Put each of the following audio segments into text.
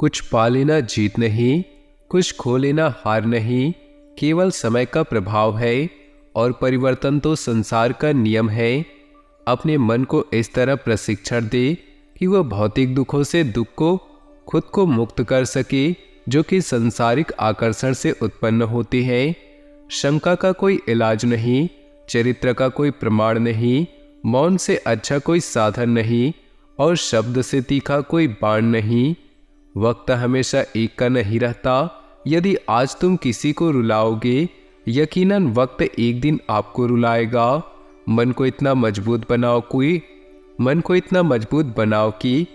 कुछ पा लेना जीत नहीं, कुछ खो लेना हार नहीं, केवल समय का प्रभाव है और परिवर्तन तो संसार का नियम है। अपने मन को इस तरह प्रशिक्षण दे कि वह भौतिक दुखों से दुख को खुद को मुक्त कर सके, जो कि सांसारिक आकर्षण से उत्पन्न होते हैं। शंका का कोई इलाज नहीं, चरित्र का कोई प्रमाण नहीं, मौन से अच्छा कोई साधन नहीं और शब्द से तीखा कोई बाण नहीं। वक्त हमेशा एक का नहीं रहता। यदि आज तुम किसी को रुलाओगे, यकीनन वक्त एक दिन आपको रुलाएगा। मन को इतना मजबूत बनाओ कि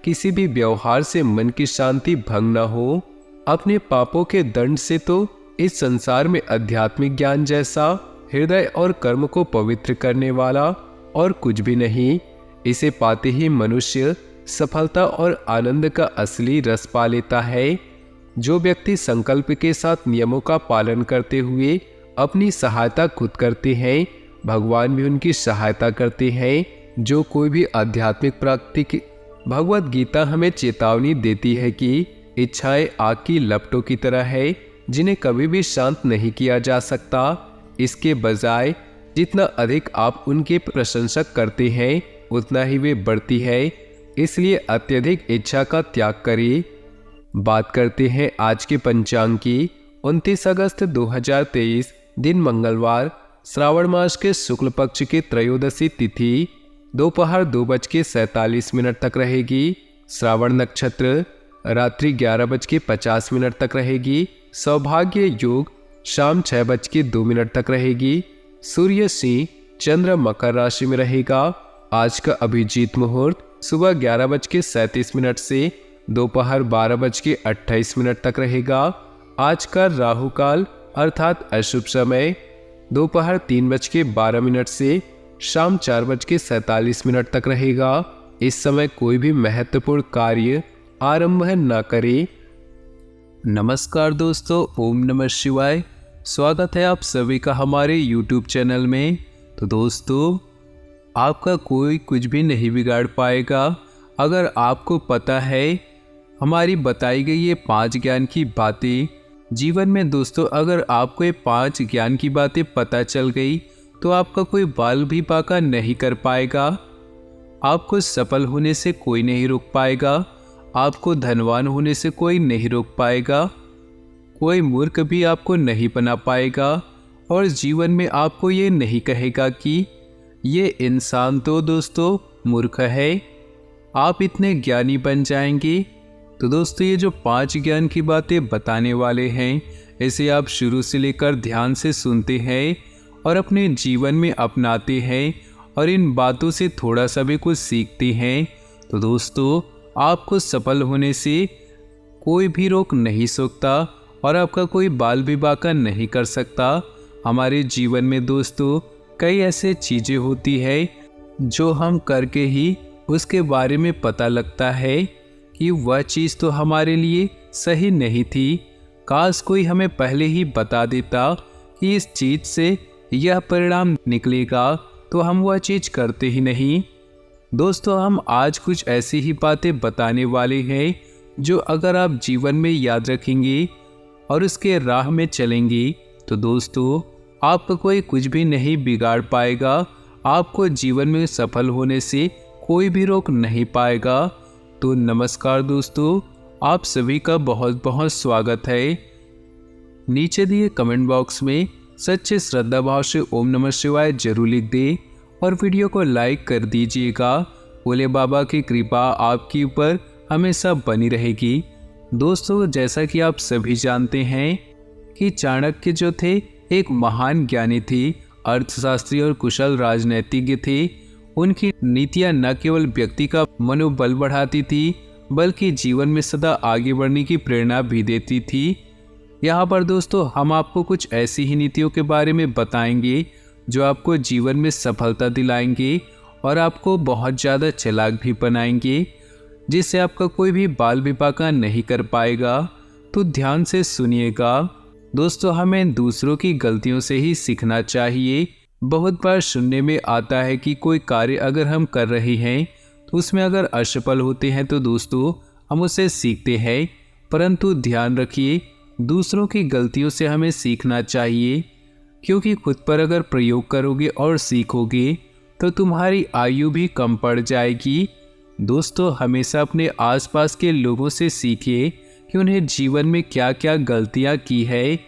किसी भी व्यवहार से मन की शांति भंग न हो। अपने पापों के दंड से तो इस संसार में आध्यात्मिक ज्ञान जैसा हृदय और कर्म को पवित्र करने वाला और कुछ भी नहीं। इसे पाते ही मनुष्य सफलता और आनंद का असली रस पा लेता है। जो व्यक्ति संकल्प के साथ नियमों का पालन करते हुए अपनी सहायता खुद करते हैं, भगवान भी उनकी सहायता करते हैं। जो कोई भी आध्यात्मिक प्राप्ति, भगवत गीता हमें चेतावनी देती है कि इच्छाएं आग की लपटों की तरह है, जिन्हें कभी भी शांत नहीं किया जा सकता। इसके बजाय जितना अधिक आप उनके प्रशंसक करते हैं, उतना ही वे बढ़ती है। इसलिए अत्यधिक इच्छा का त्याग करिए। बात करते हैं आज के पंचांग की। 29 अगस्त 2023 दिन मंगलवार, श्रावण मास के शुक्ल पक्ष की त्रयोदशी तिथि दोपहर 2:47 तक रहेगी। श्रावण नक्षत्र रात्रि 11:50 तक रहेगी। सौभाग्य योग शाम 6:02 तक रहेगी। सूर्य सिंह, चंद्र मकर राशि में रहेगा। आज का अभिजीत मुहूर्त सुबह 11:37 से दोपहर 12:28 तक रहेगा। आज का राहु काल अर्थात अशुभ समय दोपहर 3:12 से शाम 4:47 तक रहेगा। इस समय कोई भी महत्वपूर्ण कार्य आरंभ न करें। नमस्कार दोस्तों, ओम नमः शिवाय। स्वागत है आप सभी का हमारे YouTube चैनल में। तो दोस्तों, आपका कोई कुछ भी नहीं बिगाड़ पाएगा अगर आपको पता है हमारी बताई गई ये 5 ज्ञान की बातें। जीवन में दोस्तों, अगर आपको ये 5 ज्ञान की बातें पता चल गई तो आपका कोई बाल भी बांका नहीं कर पाएगा। आपको सफल होने से कोई नहीं रोक पाएगा। आपको धनवान होने से कोई नहीं रोक पाएगा। कोई मूर्ख भी आपको नहीं बना पाएगा और जीवन में आपको ये नहीं कहेगा कि ये इंसान तो दोस्तों मूर्ख है। आप इतने ज्ञानी बन जाएंगे। तो दोस्तों, ये जो 5 ज्ञान की बातें बताने वाले हैं, इसे आप शुरू से लेकर ध्यान से सुनते हैं और अपने जीवन में अपनाते हैं और इन बातों से थोड़ा सा भी कुछ सीखते हैं, तो दोस्तों आपको सफल होने से कोई भी रोक नहीं सकता और आपका कोई बाल भी बांका नहीं कर सकता। हमारे जीवन में दोस्तों कई ऐसे चीज़ें होती है जो हम करके ही उसके बारे में पता लगता है कि वह चीज़ तो हमारे लिए सही नहीं थी। काश कोई हमें पहले ही बता देता कि इस चीज़ से यह परिणाम निकलेगा, तो हम वह चीज़ करते ही नहीं। दोस्तों, हम आज कुछ ऐसी ही बातें बताने वाले हैं जो अगर आप जीवन में याद रखेंगे और उसके राह में चलेंगे, तो दोस्तों आपका कोई कुछ भी नहीं बिगाड़ पाएगा। आपको जीवन में सफल होने से कोई भी रोक नहीं पाएगा। तो नमस्कार दोस्तों, आप सभी का बहुत बहुत स्वागत है। नीचे दिए कमेंट बॉक्स में सच्चे श्रद्धा भाव से ओम नमः शिवाय जरूर लिख दें और वीडियो को लाइक कर दीजिएगा। भोले बाबा की कृपा आपके ऊपर हमेशा बनी रहेगी। दोस्तों, जैसा कि आप सभी जानते हैं कि चाणक्य जो थे एक महान ज्ञानी थे, अर्थशास्त्री और कुशल राजनीतिज्ञ थे। उनकी नीतियां न केवल व्यक्ति का मनोबल बढ़ाती थी, बल्कि जीवन में सदा आगे बढ़ने की प्रेरणा भी देती थी। यहाँ पर दोस्तों हम आपको कुछ ऐसी ही नीतियों के बारे में बताएंगे जो आपको जीवन में सफलता दिलाएंगे और आपको बहुत ज़्यादा चालाक भी बनाएंगे, जिससे आपका कोई भी बाल भी बांका नहीं कर पाएगा। तो ध्यान से सुनिएगा। दोस्तों, हमें दूसरों की गलतियों से ही सीखना चाहिए। बहुत बार सुनने में आता है कि कोई कार्य अगर हम कर रहे हैं तो उसमें अगर असफल होते हैं तो दोस्तों हम उससे सीखते हैं, परंतु ध्यान रखिए दूसरों की गलतियों से हमें सीखना चाहिए, क्योंकि खुद पर अगर प्रयोग करोगे और सीखोगे तो तुम्हारी आयु भी कम पड़ जाएगी। दोस्तों, हमेशा अपने आसपास के लोगों से सीखिए कि उन्हें जीवन में क्या क्या गलतियां की है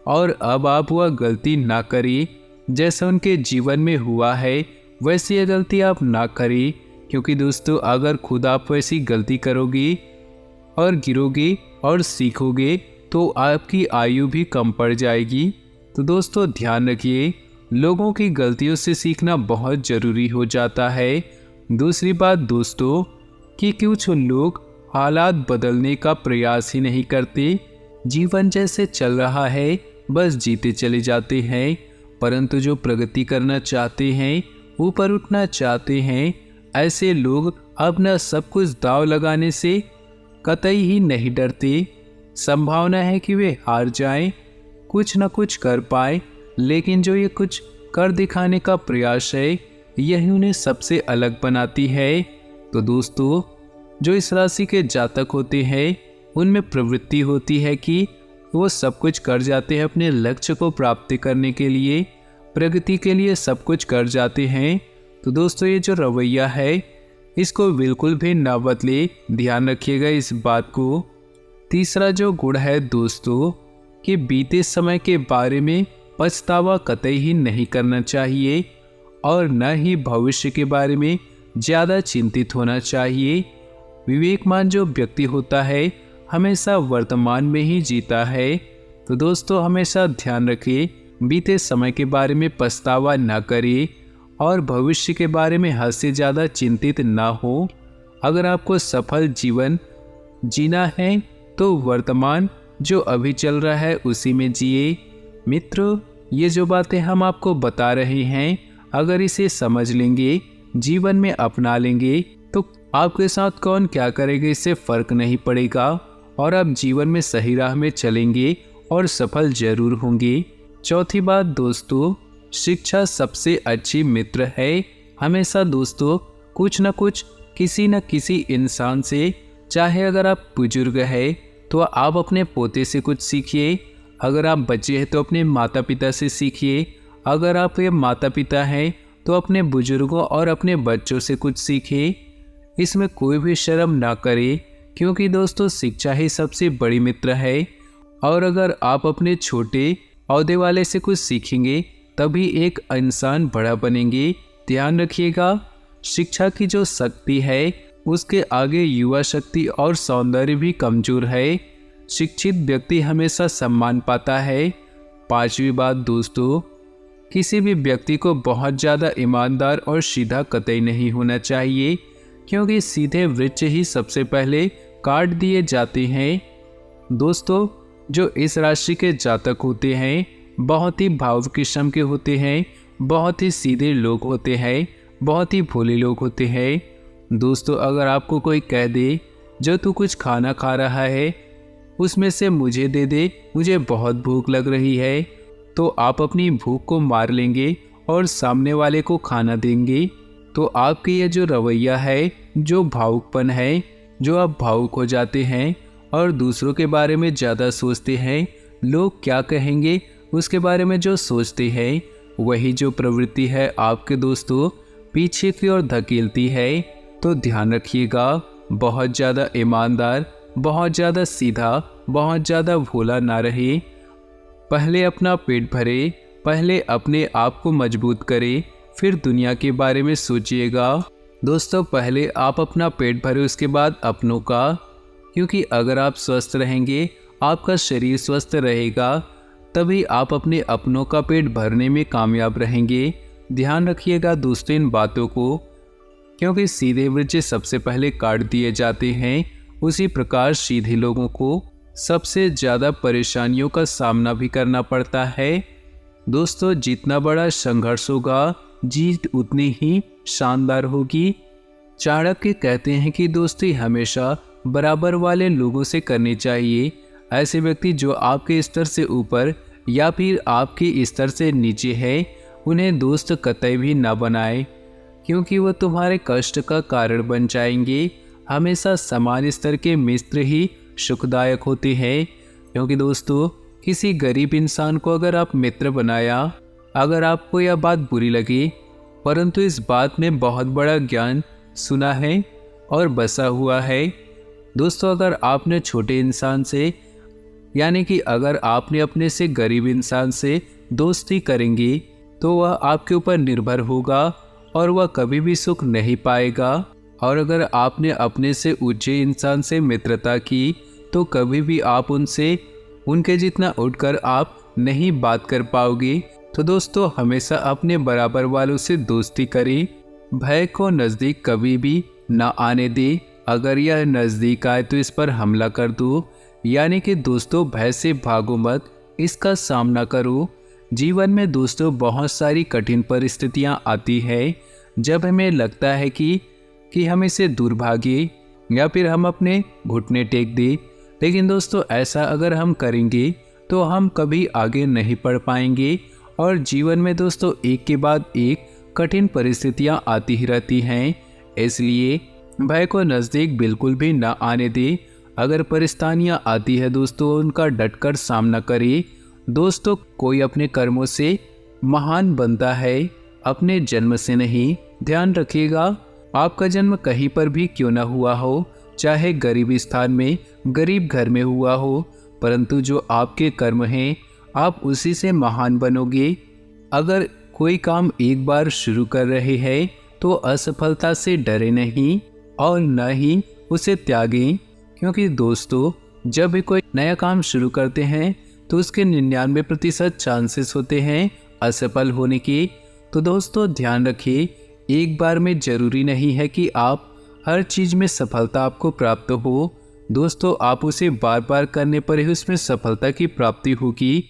और अब आप वह गलती ना करें। जैसा उनके जीवन में हुआ है वैसी ये गलती आप ना करें, क्योंकि दोस्तों अगर खुद आप वैसी गलती करोगे और गिरोगे और सीखोगे तो आपकी आयु भी कम पड़ जाएगी। तो दोस्तों ध्यान रखिए, लोगों की गलतियों से सीखना बहुत ज़रूरी हो जाता है। दूसरी बात दोस्तों कि कुछ लोग हालात बदलने का प्रयास ही नहीं करते। जीवन जैसे चल रहा है बस जीते चले जाते हैं, परंतु जो प्रगति करना चाहते हैं, ऊपर उठना चाहते हैं, ऐसे लोग अपना सब कुछ दांव लगाने से कतई ही नहीं डरते। संभावना है कि वे हार जाएं, कुछ न कुछ कर पाए, लेकिन जो ये कुछ कर दिखाने का प्रयास है यही उन्हें सबसे अलग बनाती है। तो दोस्तों, जो इस राशि के जातक होते हैं उनमें प्रवृत्ति होती है कि वो सब कुछ कर जाते हैं अपने लक्ष्य को प्राप्त करने के लिए, प्रगति के लिए सब कुछ कर जाते हैं। तो दोस्तों ये जो रवैया है इसको बिल्कुल भी ना बदले, ध्यान रखिएगा इस बात को। तीसरा जो गुण है दोस्तों कि बीते समय के बारे में पछतावा कतई ही नहीं करना चाहिए और न ही भविष्य के बारे में ज़्यादा चिंतित होना चाहिए। विवेकमान जो व्यक्ति होता है हमेशा वर्तमान में ही जीता है। तो दोस्तों हमेशा ध्यान रखें, बीते समय के बारे में पछतावा ना करें और भविष्य के बारे में हद से ज़्यादा चिंतित ना हो। अगर आपको सफल जीवन जीना है तो वर्तमान जो अभी चल रहा है उसी में जिए। मित्रों, ये जो बातें हम आपको बता रहे हैं अगर इसे समझ लेंगे, जीवन में अपना लेंगे तो आपके साथ कौन क्या करेगा इससे फर्क नहीं पड़ेगा और आप जीवन में सही राह में चलेंगे और सफल जरूर होंगे। चौथी बात दोस्तों, शिक्षा सबसे अच्छी मित्र है। हमेशा दोस्तों कुछ न कुछ किसी न किसी इंसान से, चाहे अगर आप बुजुर्ग है तो आप अपने पोते से कुछ सीखिए, अगर आप बच्चे हैं तो अपने माता पिता से सीखिए, अगर आप ये माता पिता हैं तो अपने बुजुर्गों और अपने बच्चों से कुछ सीखिए। इसमें कोई भी शर्म ना करें, क्योंकि दोस्तों शिक्षा ही सबसे बड़ी मित्र है। और अगर आप अपने छोटे औहदे वाले से कुछ सीखेंगे तभी एक इंसान बड़ा बनेंगे। ध्यान रखिएगा, शिक्षा की जो शक्ति है उसके आगे युवा शक्ति और सौंदर्य भी कमजोर है। शिक्षित व्यक्ति हमेशा सम्मान पाता है। पांचवी बात दोस्तों, किसी भी व्यक्ति को बहुत ज़्यादा ईमानदार और सीधा कतई नहीं होना चाहिए, क्योंकि सीधे वृक्ष ही सबसे पहले काट दिए जाते हैं। दोस्तों, जो इस राशि के जातक होते हैं बहुत ही भावुक किस्म के होते हैं, बहुत ही सीधे लोग होते हैं, बहुत ही भोले लोग होते हैं। दोस्तों, अगर आपको कोई कह दे जो तू कुछ खाना खा रहा है उसमें से मुझे दे दे, मुझे बहुत भूख लग रही है, तो आप अपनी भूख को मार लेंगे और सामने वाले को खाना देंगे। तो आपकी ये जो रवैया है, जो भावुकपन है, जो आप भावुक हो जाते हैं और दूसरों के बारे में ज़्यादा सोचते हैं, लोग क्या कहेंगे उसके बारे में जो सोचते हैं, वही जो प्रवृत्ति है आपके दोस्तों पीछे की ओर धकेलती है। तो ध्यान रखिएगा, बहुत ज़्यादा ईमानदार, बहुत ज़्यादा सीधा, बहुत ज़्यादा भोला ना रहे। पहले अपना पेट भरे, पहले अपने आप को मजबूत करे, फिर दुनिया के बारे में सोचिएगा। दोस्तों, पहले आप अपना पेट भरे उसके बाद अपनों का, क्योंकि अगर आप स्वस्थ रहेंगे, आपका शरीर स्वस्थ रहेगा, तभी आप अपने अपनों का पेट भरने में कामयाब रहेंगे। ध्यान रखिएगा दोस्तों इन बातों को, क्योंकि सीधे वृक्ष सबसे पहले काट दिए जाते हैं, उसी प्रकार सीधे लोगों को सबसे ज़्यादा परेशानियों का सामना भी करना पड़ता है। दोस्तों, जितना बड़ा संघर्ष होगा जीत उतनी ही शानदार होगी। चाणक्य कहते हैं कि दोस्ती हमेशा बराबर वाले लोगों से करनी चाहिए। ऐसे व्यक्ति जो आपके स्तर से ऊपर या फिर आपके स्तर से नीचे है, उन्हें दोस्त कतई भी ना बनाए, क्योंकि वो तुम्हारे कष्ट का कारण बन जाएंगे। हमेशा समान स्तर के मित्र ही सुखदायक होते हैं। क्योंकि दोस्तों, किसी गरीब इंसान को अगर आप मित्र बनाया, अगर आपको यह बात बुरी लगी, परंतु इस बात में बहुत बड़ा ज्ञान सुना है और बसा हुआ है। दोस्तों, अगर आपने छोटे इंसान से, यानी कि अगर आपने अपने से गरीब इंसान से दोस्ती करेंगे तो वह आपके ऊपर निर्भर होगा और वह कभी भी सुख नहीं पाएगा। और अगर आपने अपने से ऊंचे इंसान से मित्रता की तो कभी भी आप उनके जितना उठकर आप नहीं बात कर पाओगे। तो दोस्तों, हमेशा अपने बराबर वालों से दोस्ती करें। भय को नज़दीक कभी भी ना आने दे। अगर यह नज़दीक आए तो इस पर हमला कर दो। यानी कि दोस्तों, भय से भागो मत, इसका सामना करो। जीवन में दोस्तों बहुत सारी कठिन परिस्थितियां आती है जब हमें लगता है कि हम इसे दूर भागे या फिर हम अपने घुटने टेक दें। लेकिन दोस्तों, ऐसा अगर हम करेंगे तो हम कभी आगे नहीं बढ़ पाएंगे और जीवन में दोस्तों एक के बाद एक कठिन परिस्थितियां आती ही रहती हैं। इसलिए भय को नज़दीक बिल्कुल भी ना आने दे। अगर परेशानियां आती है दोस्तों, उनका डटकर सामना करें। दोस्तों, कोई अपने कर्मों से महान बनता है, अपने जन्म से नहीं। ध्यान रखिएगा, आपका जन्म कहीं पर भी क्यों ना हुआ हो, चाहे गरीब स्थान में, गरीब घर में हुआ हो, परंतु जो आपके कर्म हैं आप उसी से महान बनोगे। अगर कोई काम एक बार शुरू कर रहे हैं तो असफलता से डरे नहीं और न ही उसे त्यागें। क्योंकि दोस्तों, जब भी कोई नया काम शुरू करते हैं तो उसके 99% चांसेस होते हैं असफल होने के। तो दोस्तों, ध्यान रखिए, एक बार में जरूरी नहीं है कि आप हर चीज़ में सफलता आपको प्राप्त हो। दोस्तों, आप उसे बार बार करने पर ही उसमें सफलता की प्राप्ति होगी।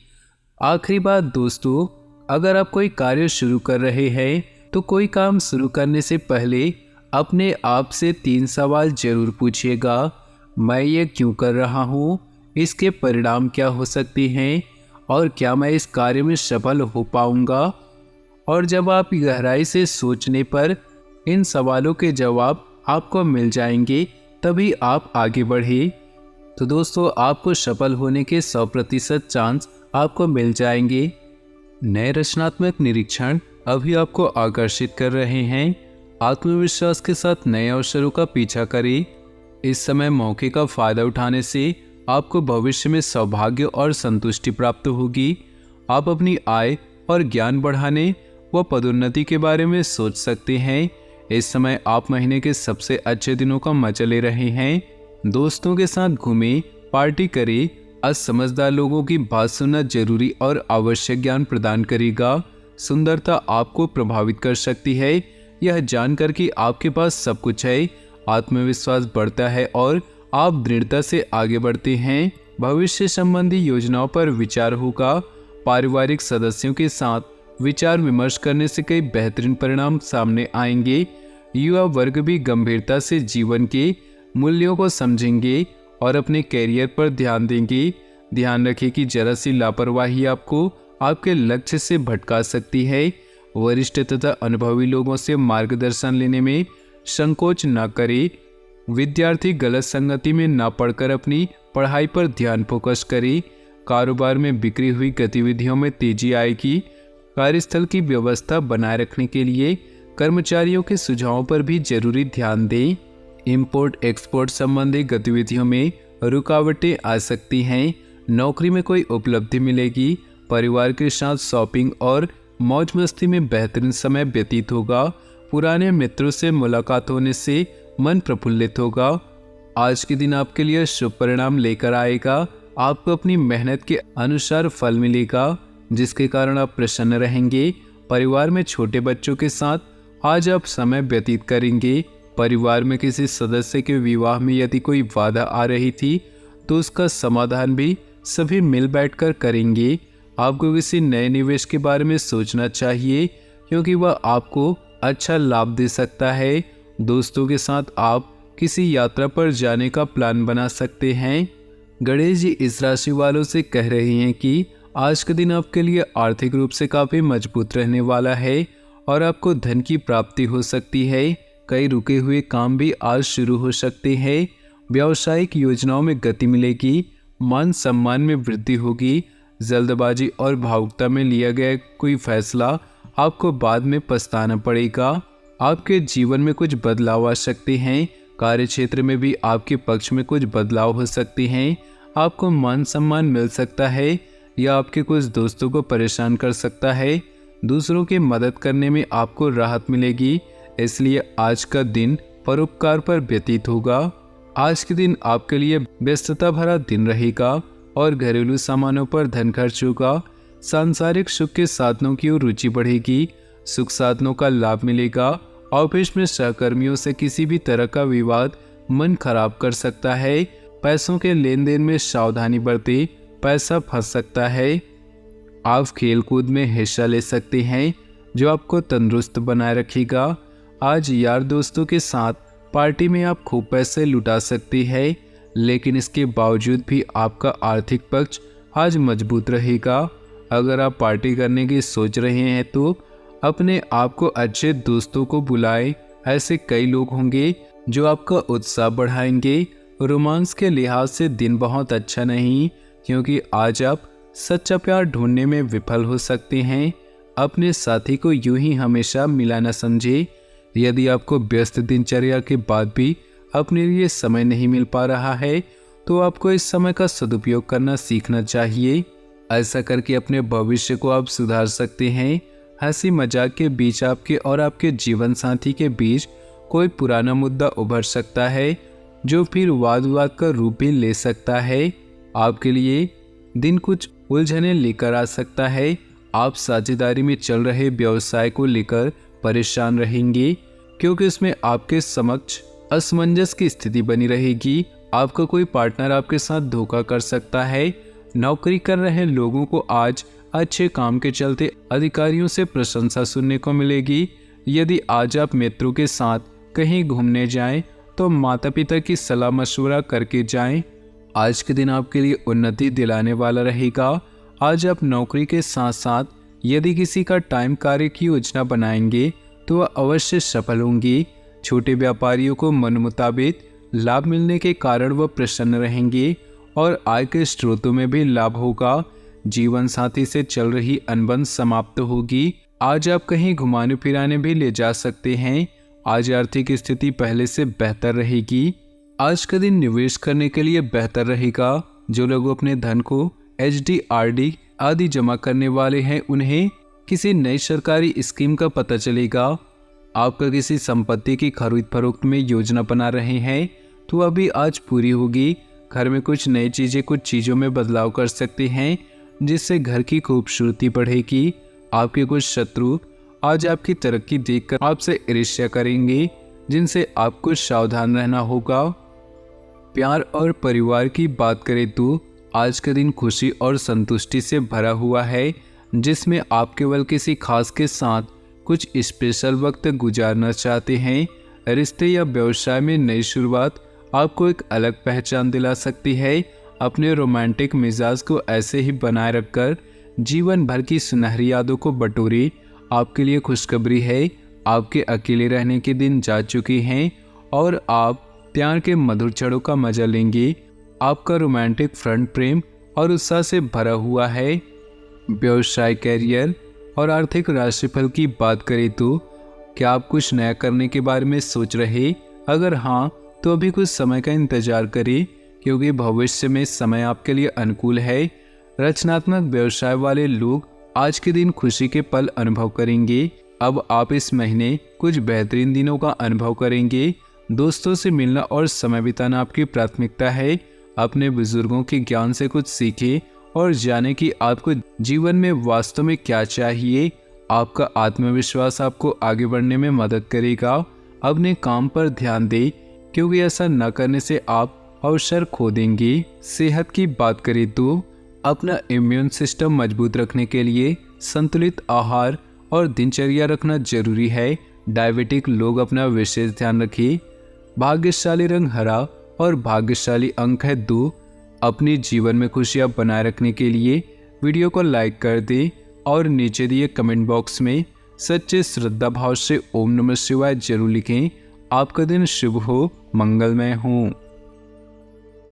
आखिरी बात दोस्तों, अगर आप कोई कार्य शुरू कर रहे हैं तो कोई काम शुरू करने से पहले अपने आप से 3 सवाल जरूर पूछिएगा। मैं ये क्यों कर रहा हूँ, इसके परिणाम क्या हो सकते हैं और क्या मैं इस कार्य में सफल हो पाऊँगा। और जब आप गहराई से सोचने पर इन सवालों के जवाब आपको मिल जाएंगे, तभी आप आगे बढ़े। तो दोस्तों, आपको सफल होने के 100% चांस आपको मिल जाएंगे। नए रचनात्मक निरीक्षण अभी आपको आकर्षित कर रहे हैं। आत्मविश्वास के साथ नए अवसरों का पीछा करें। इस समय मौके का फायदा उठाने से आपको भविष्य में सौभाग्य और संतुष्टि प्राप्त होगी। आप अपनी आय और ज्ञान बढ़ाने व पदोन्नति के बारे में सोच सकते हैं। इस समय आप महीने के सबसे अच्छे दिनों का मजा ले रहे हैं। दोस्तों के साथ घूमें, पार्टी करें। असमझदार लोगों की बात सुनना जरूरी और आवश्यक ज्ञान प्रदान करेगा। सुंदरता आपको प्रभावित कर सकती है। यह जानकर कि आपके पास सब कुछ है, आत्मविश्वास बढ़ता है और आप दृढ़ता से आगे बढ़ते हैं। भविष्य संबंधी योजनाओं पर विचार होगा। पारिवारिक सदस्यों के साथ विचार विमर्श करने से कई बेहतरीन परिणाम सामने आएंगे। युवा वर्ग भी गंभीरता से जीवन के मूल्यों को समझेंगे और अपने कैरियर पर ध्यान देंगे। ध्यान रखें कि जरा सी लापरवाही आपको आपके लक्ष्य से भटका सकती है। वरिष्ठ तथा अनुभवी लोगों से मार्गदर्शन लेने में संकोच न करें। विद्यार्थी गलत संगति में न पड़कर अपनी पढ़ाई पर ध्यान फोकस करें। कारोबार में बिखरी हुई गतिविधियों में तेजी आएगी। कार्यस्थल की व्यवस्था बनाए रखने के लिए कर्मचारियों के सुझावों पर भी जरूरी ध्यान दें। इंपोर्ट एक्सपोर्ट संबंधी गतिविधियों में रुकावटें आ सकती हैं। नौकरी में कोई उपलब्धि मिलेगी। परिवार के साथ शॉपिंग और मौज मस्ती में बेहतरीन समय व्यतीत होगा। पुराने मित्रों से मुलाकात होने से मन प्रफुल्लित होगा। आज के दिन आपके लिए शुभ परिणाम लेकर आएगा। आपको अपनी मेहनत के अनुसार फल मिलेगा, जिसके कारण आप प्रसन्न रहेंगे। परिवार में छोटे बच्चों के साथ आज आप समय व्यतीत करेंगे। परिवार में किसी सदस्य के विवाह में यदि कोई बाधा आ रही थी तो उसका समाधान भी सभी मिल बैठकर करेंगे। आपको किसी नए निवेश के बारे में सोचना चाहिए क्योंकि वह आपको अच्छा लाभ दे सकता है। दोस्तों के साथ आप किसी यात्रा पर जाने का प्लान बना सकते हैं। गणेश जी इस राशि वालों से कह रहे हैं कि आज का दिन आपके लिए आर्थिक रूप से काफ़ी मजबूत रहने वाला है और आपको धन की प्राप्ति हो सकती है। कई रुके हुए काम भी आज शुरू हो सकते हैं। व्यावसायिक योजनाओं में गति मिलेगी, मान सम्मान में वृद्धि होगी। जल्दबाजी और भावुकता में लिया गया कोई फैसला आपको बाद में पछताना पड़ेगा। आपके जीवन में कुछ बदलाव आ सकते हैं। कार्य क्षेत्र में भी आपके पक्ष में कुछ बदलाव हो सकते हैं। आपको मान सम्मान मिल सकता है या आपके कुछ दोस्तों को परेशान कर सकता है। दूसरों की मदद करने में आपको राहत मिलेगी, इसलिए आज का दिन परोपकार पर व्यतीत होगा। आज के दिन आपके लिए व्यस्तता भरा दिन रहेगा और घरेलू सामानों पर धन खर्च होगा। सांसारिक सुख के साधनों की ओर रुचि बढ़ेगी। सुख साधनों का लाभ मिलेगा। ऑफिस में सहकर्मियों से किसी भी तरह का विवाद मन खराब कर सकता है। पैसों के लेन देन में सावधानी बरतें, पैसा फंस सकता है। आप खेल कूद में हिस्सा ले सकते हैं जो आपको तंदुरुस्त बनाए रखेगा। आज यार दोस्तों के साथ पार्टी में आप खूब पैसे लुटा सकते हैं, लेकिन इसके बावजूद भी आपका आर्थिक पक्ष आज मजबूत रहेगा। अगर आप पार्टी करने की सोच रहे हैं तो अपने आप को अच्छे दोस्तों को बुलाएं। ऐसे कई लोग होंगे जो आपका उत्साह बढ़ाएंगे। रोमांस के लिहाज से दिन बहुत अच्छा नहीं, क्योंकि आज आप सच्चा प्यार ढूंढने में विफल हो सकते हैं। अपने साथी को यूं ही हमेशा मिला न समझे। यदि आपको व्यस्त दिनचर्या के बाद भी अपने लिए समय नहीं मिल पा रहा है तो आपको इस समय का सदुपयोग करना सीखना चाहिए। ऐसा करके अपने भविष्य को आप सुधार सकते हैं। हंसी मजाक के बीच आपके और आपके जीवन साथी के बीच कोई पुराना मुद्दा उभर सकता है जो फिर वाद विवाद का रूप भी ले सकता है। आपके लिए दिन कुछ उलझने लेकर आ सकता है। आप साझेदारी में चल रहे व्यवसाय को लेकर परेशान रहेंगे, क्योंकि इसमें आपके समक्ष असमंजस की स्थिति बनी रहेगी। आपका कोई पार्टनर आपके साथ धोखा कर सकता है। नौकरी कर रहे लोगों को आज अच्छे काम के चलते अधिकारियों से प्रशंसा सुनने को मिलेगी। यदि आज आप मित्रों के साथ कहीं घूमने जाएं तो माता पिता की सलाह मशवरा करके जाएं। आज के दिन आपके लिए उन्नति दिलाने वाला रहेगा। आज आप नौकरी के साथ साथ यदि किसी का टाइम कार्य की योजना बनाएंगे तो वह अवश्य सफल होंगी। छोटे व्यापारियों को मन मुताबिक लाभ मिलने के कारण वह प्रसन्न रहेंगे और आय के स्रोतों में भी लाभ होगा। जीवन साथी से चल रही अनबन समाप्त होगी। आज आप कहीं घुमाने फिराने भी ले जा सकते हैं। आज आर्थिक स्थिति पहले से बेहतर रहेगी। आज का दिन निवेश करने के लिए बेहतर रहेगा। जो लोग अपने धन को एचडी, आरडी आदि जमा करने वाले हैं उन्हें किसी नई सरकारी स्कीम का पता चलेगा। आपका किसी संपत्ति की खरीद फरोख्त में योजना बना रहे हैं तो अभी आज पूरी होगी। घर में कुछ नई चीज़ें कुछ चीज़ों में बदलाव कर सकते हैं जिससे घर की खूबसूरती बढ़ेगी। आपके कुछ शत्रु आज आपकी तरक्की देखकर आपसे ईर्ष्या करेंगे, जिनसे आपको सावधान रहना होगा। प्यार और परिवार की बात करें तो आज का दिन खुशी और संतुष्टि से भरा हुआ है, जिसमें आप केवल किसी खास के साथ कुछ स्पेशल वक्त गुजारना चाहते हैं। रिश्ते या व्यवसाय में नई शुरुआत आपको एक अलग पहचान दिला सकती है। अपने रोमांटिक मिजाज को ऐसे ही बनाए रखकर जीवन भर की सुनहरी यादों को बटोरे। आपके लिए खुशखबरी है, आपके अकेले रहने के दिन जा चुके हैं और आप प्यार के मधुर क्षणों का मजा लेंगे। आपका रोमांटिक फ्रंट प्रेम और उत्साह से भरा हुआ है। व्यवसाय, करियर और आर्थिक राशिफल की बात करें तो क्या आप कुछ नया करने के बारे में सोच रहे? अगर हाँ तो अभी कुछ समय का इंतजार करें, क्योंकि भविष्य में समय आपके लिए अनुकूल है। रचनात्मक व्यवसाय वाले लोग आज के दिन खुशी के पल अनुभव करेंगे। अब आप इस महीने कुछ बेहतरीन दिनों का अनुभव करेंगे। दोस्तों से मिलना और समय बिताना आपकी प्राथमिकता है। अपने बुजुर्गों के ज्ञान से कुछ सीखें और जाने कि आपको जीवन में वास्तव में क्या चाहिए। आपका आत्मविश्वास आपको आगे बढ़ने में मदद करेगा। अपने काम पर ध्यान दें, क्योंकि ऐसा न करने से आप अवसर खो देंगे। सेहत की बात करें तो अपना इम्यून सिस्टम मजबूत रखने के लिए संतुलित आहार और दिनचर्या रखना जरूरी है। डायबिटिक लोग अपना विशेष ध्यान रखें। भाग्यशाली रंग हरा और भाग्यशाली अंक है 2। अपने जीवन में खुशियां बनाए रखने के लिए वीडियो को लाइक कर दें और नीचे दिए कमेंट बॉक्स में सच्चे श्रद्धा भाव से ओम नमः शिवाय जरूर लिखें। आपका दिन शुभ हो, मंगलमय हो।